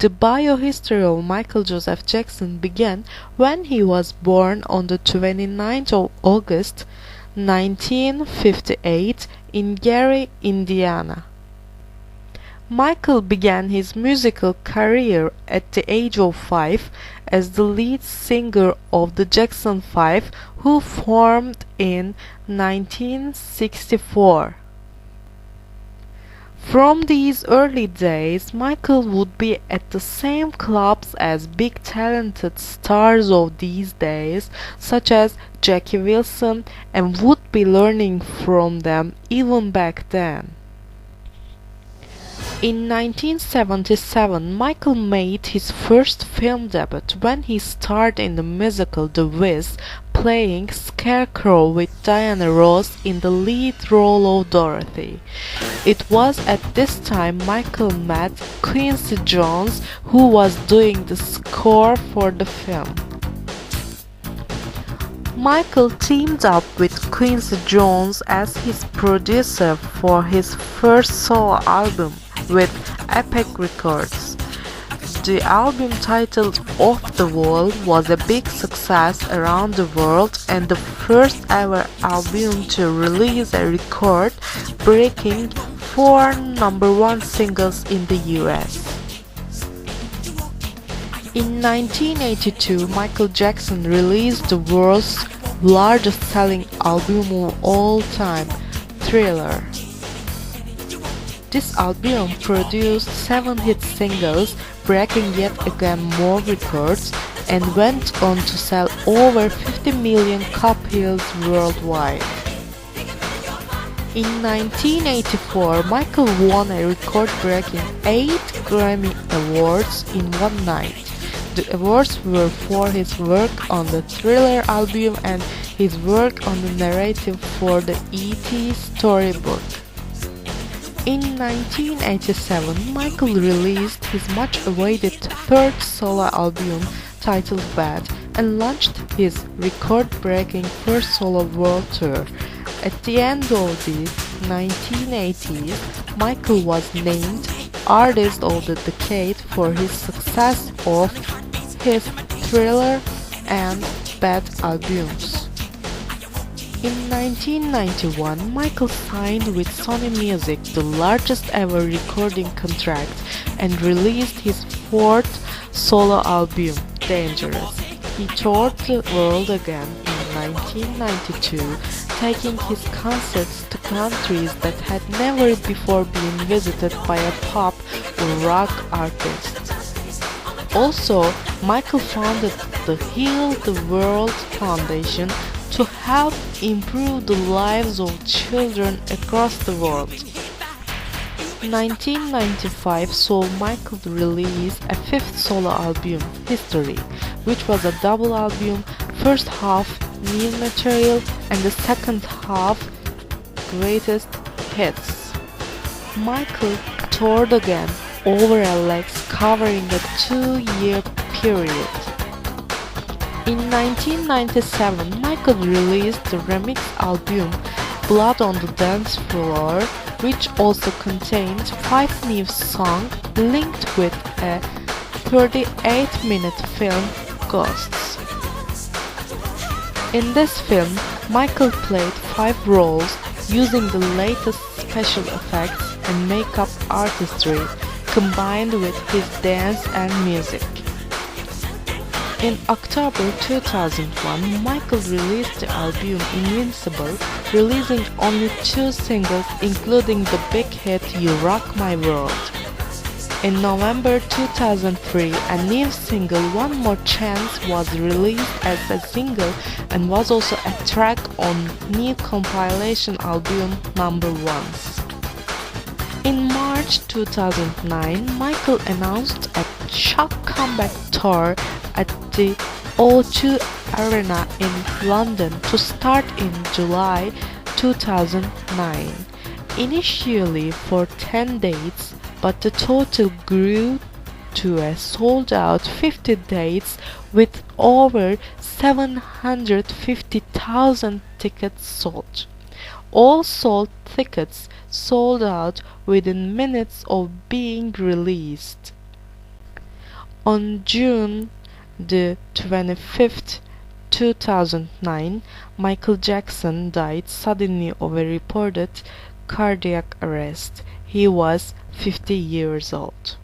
The biohistory of Michael Joseph Jackson began when he was born on the 29th of August 1958 in Gary, Indiana. Michael began his musical career at the age of 5 as the lead singer of the Jackson 5, who formed in 1964. From these early days, Michael would be at the same clubs as big talented stars of these days, such as Jackie Wilson, and would be learning from them even back then. In 1977, Michael made his first film debut when he starred in the musical The Wiz, playing Scarecrow with Diana Ross in the lead role of Dorothy. It was at this time Michael met Quincy Jones, who was doing the score for the film. Michael teamed up with Quincy Jones as his producer for his first solo album with Epic Records. The album titled Off the Wall was a big success around the world and the first ever album to release a record, breaking 4 #1 singles in the US. In 1982, Michael Jackson released the world's largest selling album of all time, Thriller. This album produced 7 hit singles, breaking yet again more records, and went on to sell over 50 million copies worldwide. In 1984, Michael won a record-breaking 8 Grammy Awards in one night. The awards were for his work on the Thriller album and his work on the narrative for the E.T. storybook. In 1987, Michael released his much-awaited third solo album titled Bad and launched his record-breaking first solo world tour. At the end of the 1980s, Michael was named Artist of the Decade for his success of his Thriller and Bad albums. In 1991, Michael signed with Sony Music, the largest ever recording contract, and released his fourth solo album, Dangerous. He toured the world again in 1992, taking his concerts to countries that had never before been visited by a pop or rock artist. Also, Michael founded the Heal the World Foundation to help improve the lives of children across the world. 1995 saw Michael release a fifth solo album, History, which was a double album, first half new material and the second half greatest hits. Michael toured again over Alex, covering a 2-year period. In 1997, Michael released the remix album Blood on the Dance Floor, which also contained 5 new songs linked with a 38-minute film, Ghosts. In this film, Michael played 5 roles using the latest special effects and makeup artistry combined with his dance and music. In October 2001, Michael released the album Invincible, releasing only 2 singles including the big hit You Rock My World. In November 2003, a new single One More Chance was released as a single and was also a track on new compilation album Number Ones. In March 2009, Michael announced a shock comeback tour at the O2 Arena in London to start in July 2009, initially for 10 dates, but the total grew to a sold-out 50 dates with over 750,000 tickets sold. All sold tickets sold out within minutes of being released. On June the 25th, 2009, Michael Jackson died suddenly of a reported cardiac arrest. He was 50 years old.